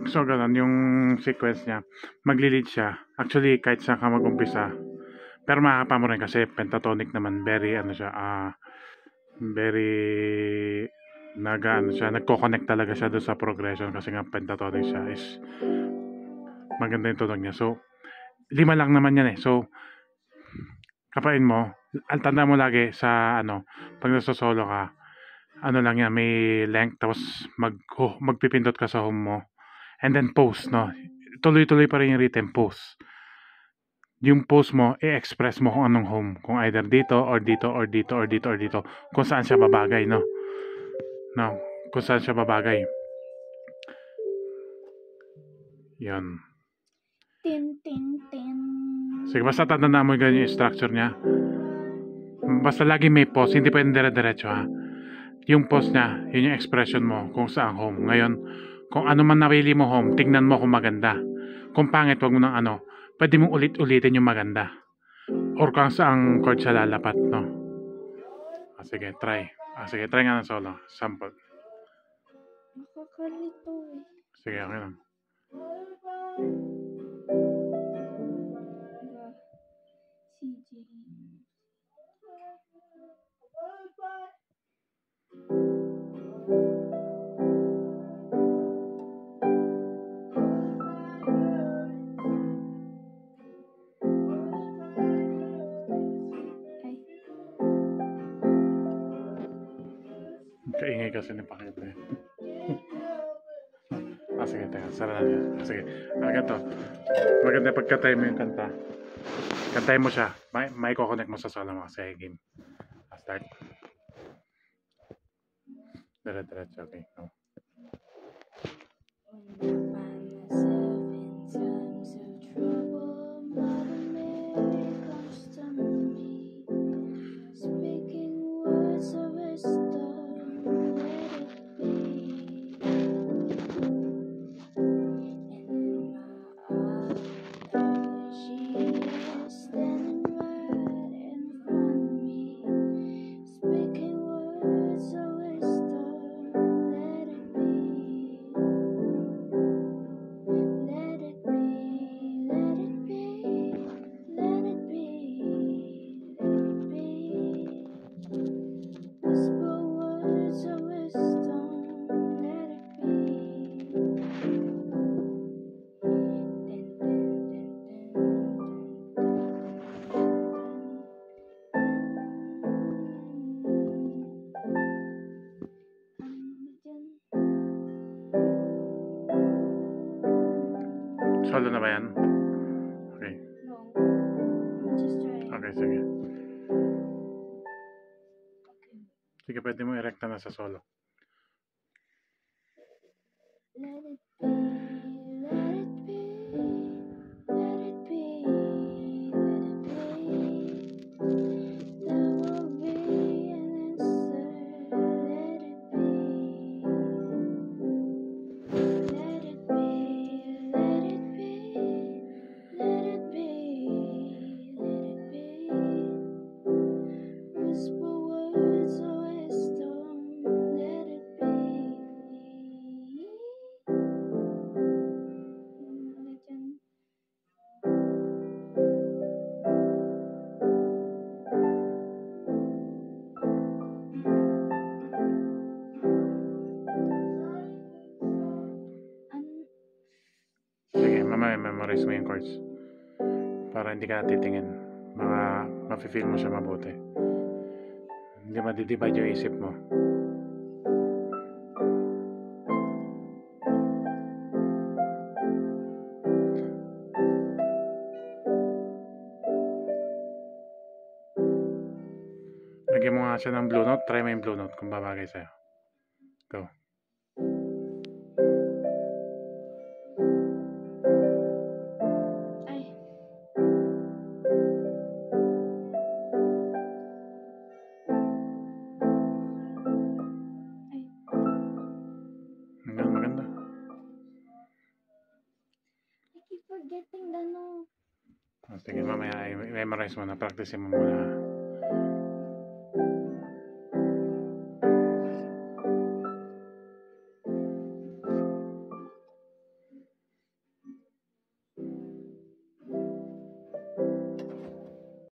So, ganun, yung sequence niya, magli-lead siya. Actually, kahit saan ka mag-umpisa, pero makakapa mo rin kasi pentatonic naman, very, ano siya, very, nagko-connect talaga siya doon sa progression kasi nga pentatonic siya is maganda yung tunog niya. So, 5 lang naman yan eh. So, kapain mo, ang tanda mo lagi sa, pag nasa-solo ka, ano lang yan, may length, tapos magpipindot ka sa home mo. And then pause, no? Tuloy-tuloy pa rin yung rhythm, pause. Yung pause mo, i-express mo kung anong home. Kung either dito, or dito, or dito, or dito, or dito. Kung saan siya babagay, no? No? Kung saan siya babagay. Yan. Tin, tin, tin. Sige, basta tatandaan mo ganyan yung structure niya. Basta lagi may pause, hindi pwedeng dire-diretso, ha? Yung pause niya, yun yung expression mo kung saan home. Ngayon, kung ano man napili mo home, tingnan mo kung maganda. Kung pangit, wag mo nang pwede mong ulit-ulitin yung maganda. Or kung saan chord siya lalapat, no? Sige, try. Sige, try nga ng solo. Sample. Nakakalito eh. Sige, okay lang. Kaingay kasi ni Pakito eh. Sige, teka. Sara na niya. Sige. Ganito. Maganda pagkatay mo yung kanta. Kantay mo siya. May connect mo sa solo mo. Sige, game. Start. Dire-diretso. Okay. Go. Solo na ba yan? Okay. No. Just try. Okay, sige. Sige, pwede mo i-recta na sa solo. Let it be, let it be, let it be, let it be. There will be an answer. Let it be. Let it be, let it be, let it be, let it be. Whisper words of wisdom. Let it be. Sige, mamaya memorize mo yung chords. Para hindi ka titingin. Mafe-feel mo siya mabuti. Hindi madidivide yung isip mo. Lagyan mo nga siya ng blue note. Try mo yung blue note kung babagay sa'yo. Go. Ay. Maganda. I keep forgetting the note. Sige, mamaya i-memorize mo na. Practice mo muna.